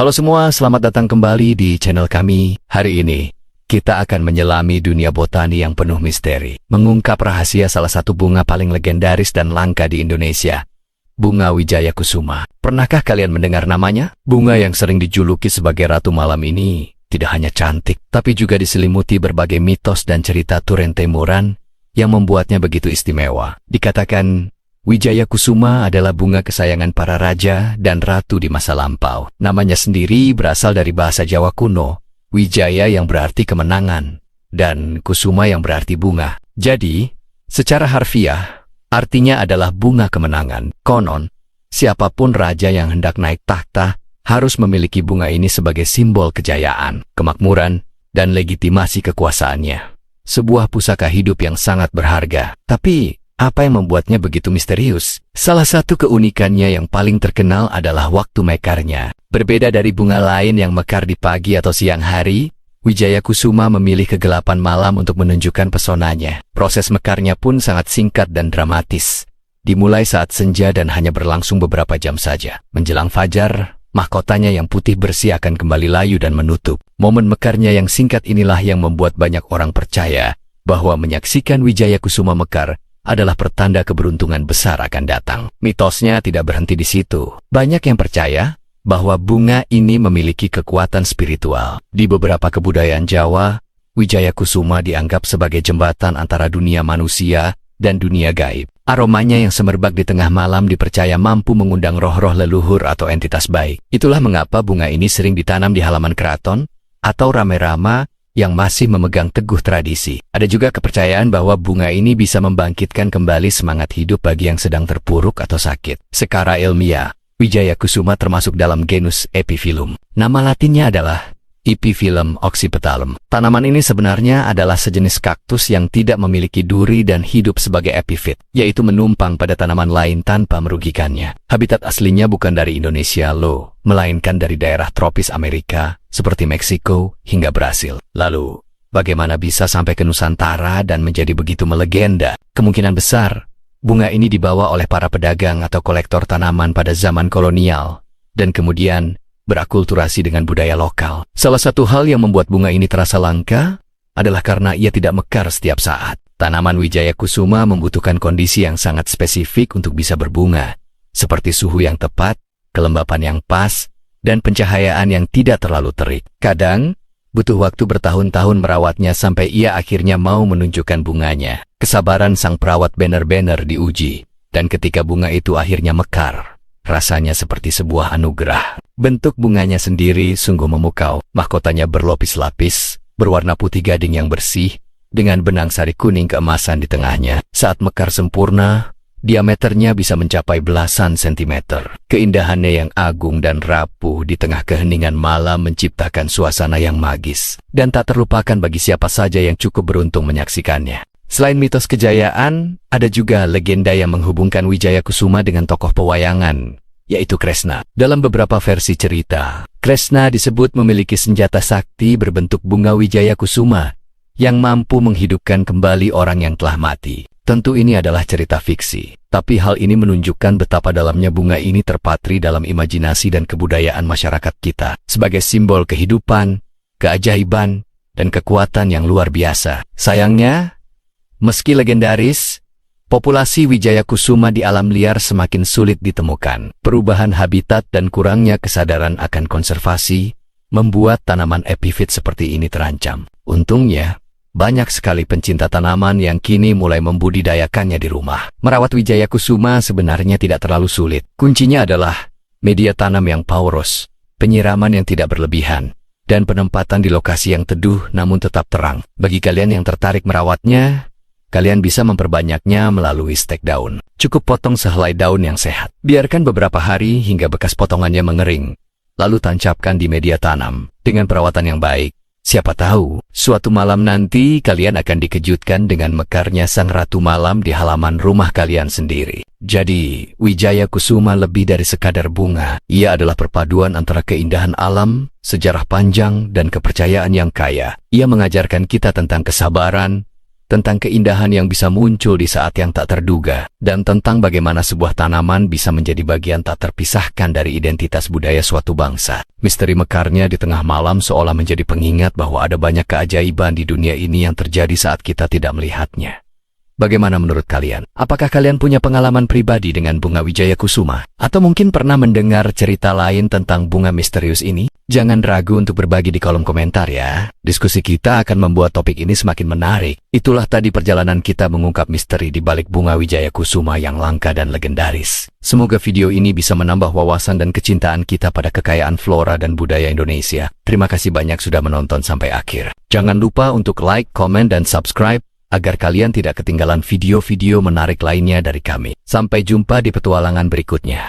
Halo semua, selamat datang kembali di channel kami. Hari ini, kita akan menyelami dunia botani yang penuh misteri, mengungkap rahasia salah satu bunga paling legendaris dan langka di Indonesia, bunga Wijaya Kusuma. Pernahkah kalian mendengar namanya? Bunga yang sering dijuluki sebagai Ratu Malam ini tidak hanya cantik, tapi juga diselimuti berbagai mitos dan cerita Turen Temuran yang membuatnya begitu istimewa. Dikatakan, Wijaya Kusuma adalah bunga kesayangan para raja dan ratu di masa lampau. Namanya sendiri berasal dari bahasa Jawa kuno, Wijaya yang berarti kemenangan, dan Kusuma yang berarti bunga. Jadi, secara harfiah, artinya adalah bunga kemenangan. Konon, siapapun raja yang hendak naik takhta harus memiliki bunga ini sebagai simbol kejayaan, kemakmuran, dan legitimasi kekuasaannya. Sebuah pusaka hidup yang sangat berharga. Tapi, apa yang membuatnya begitu misterius? Salah satu keunikannya yang paling terkenal adalah waktu mekarnya. Berbeda dari bunga lain yang mekar di pagi atau siang hari, Wijaya Kusuma memilih kegelapan malam untuk menunjukkan pesonanya. Proses mekarnya pun sangat singkat dan dramatis. Dimulai saat senja dan hanya berlangsung beberapa jam saja. Menjelang fajar, mahkotanya yang putih bersih akan kembali layu dan menutup. Momen mekarnya yang singkat inilah yang membuat banyak orang percaya bahwa menyaksikan Wijaya Kusuma mekar adalah pertanda keberuntungan besar akan datang. Mitosnya tidak berhenti di situ. Banyak yang percaya bahwa bunga ini memiliki kekuatan spiritual. Di beberapa kebudayaan Jawa, Wijaya Kusuma dianggap sebagai jembatan antara dunia manusia dan dunia gaib. Aromanya yang semerbak di tengah malam dipercaya mampu mengundang roh-roh leluhur atau entitas baik. Itulah mengapa bunga ini sering ditanam di halaman keraton atau rame-rama yang masih memegang teguh tradisi. Ada juga kepercayaan bahwa bunga ini bisa membangkitkan kembali semangat hidup bagi yang sedang terpuruk atau sakit. Secara ilmiah, Wijaya Kusuma termasuk dalam genus Epiphyllum. Nama latinnya adalah Epiphyllum oxypetalum. Tanaman ini sebenarnya adalah sejenis kaktus yang tidak memiliki duri dan hidup sebagai epifit, yaitu menumpang pada tanaman lain tanpa merugikannya. Habitat aslinya bukan dari Indonesia loh, melainkan dari daerah tropis Amerika, seperti Meksiko hingga Brasil. Lalu, bagaimana bisa sampai ke Nusantara dan menjadi begitu melegenda? Kemungkinan besar, bunga ini dibawa oleh para pedagang atau kolektor tanaman pada zaman kolonial, dan kemudian berakulturasi dengan budaya lokal. Salah satu hal yang membuat bunga ini terasa langka adalah karena ia tidak mekar setiap saat. Tanaman Wijaya Kusuma membutuhkan kondisi yang sangat spesifik untuk bisa berbunga, seperti suhu yang tepat, kelembapan yang pas, dan pencahayaan yang tidak terlalu terik. Kadang, butuh waktu bertahun-tahun merawatnya sampai ia akhirnya mau menunjukkan bunganya. Kesabaran sang perawat benar-benar diuji, dan ketika bunga itu akhirnya mekar, rasanya seperti sebuah anugerah. Bentuk bunganya sendiri sungguh memukau. Mahkotanya berlapis-lapis, berwarna putih gading yang bersih, dengan benang sari kuning keemasan di tengahnya. Saat mekar sempurna, diameternya bisa mencapai belasan sentimeter. Keindahannya yang agung dan rapuh di tengah keheningan malam menciptakan suasana yang magis, dan tak terlupakan bagi siapa saja yang cukup beruntung menyaksikannya. Selain mitos kejayaan, ada juga legenda yang menghubungkan Wijaya Kusuma dengan tokoh pewayangan, yaitu Kresna. Dalam beberapa versi cerita, Kresna disebut memiliki senjata sakti berbentuk bunga Wijaya Kusuma yang mampu menghidupkan kembali orang yang telah mati. Tentu ini adalah cerita fiksi, tapi hal ini menunjukkan betapa dalamnya bunga ini terpatri dalam imajinasi dan kebudayaan masyarakat kita, sebagai simbol kehidupan, keajaiban, dan kekuatan yang luar biasa. Sayangnya, meski legendaris, populasi Wijaya Kusuma di alam liar semakin sulit ditemukan. Perubahan habitat dan kurangnya kesadaran akan konservasi membuat tanaman epifit seperti ini terancam. Untungnya, banyak sekali pencinta tanaman yang kini mulai membudidayakannya di rumah. Merawat Wijaya Kusuma sebenarnya tidak terlalu sulit. Kuncinya adalah media tanam yang poros, penyiraman yang tidak berlebihan, dan penempatan di lokasi yang teduh namun tetap terang. Bagi kalian yang tertarik merawatnya, kalian bisa memperbanyaknya melalui stek daun. Cukup potong sehelai daun yang sehat. Biarkan beberapa hari hingga bekas potongannya mengering. Lalu tancapkan di media tanam. Dengan perawatan yang baik, siapa tahu, suatu malam nanti kalian akan dikejutkan dengan mekarnya sang ratu malam di halaman rumah kalian sendiri. Jadi, Wijaya Kusuma lebih dari sekadar bunga. Ia adalah perpaduan antara keindahan alam, sejarah panjang, dan kepercayaan yang kaya. Ia mengajarkan kita tentang kesabaran, tentang keindahan yang bisa muncul di saat yang tak terduga, dan tentang bagaimana sebuah tanaman bisa menjadi bagian tak terpisahkan dari identitas budaya suatu bangsa. Misteri mekarnya di tengah malam seolah menjadi pengingat bahwa ada banyak keajaiban di dunia ini yang terjadi saat kita tidak melihatnya. Bagaimana menurut kalian? Apakah kalian punya pengalaman pribadi dengan bunga Wijaya Kusuma? Atau mungkin pernah mendengar cerita lain tentang bunga misterius ini? Jangan ragu untuk berbagi di kolom komentar ya. Diskusi kita akan membuat topik ini semakin menarik. Itulah tadi perjalanan kita mengungkap misteri di balik bunga Wijaya Kusuma yang langka dan legendaris. Semoga video ini bisa menambah wawasan dan kecintaan kita pada kekayaan flora dan budaya Indonesia. Terima kasih banyak sudah menonton sampai akhir. Jangan lupa untuk like, komen, dan subscribe agar kalian tidak ketinggalan video-video menarik lainnya dari kami. Sampai jumpa di petualangan berikutnya.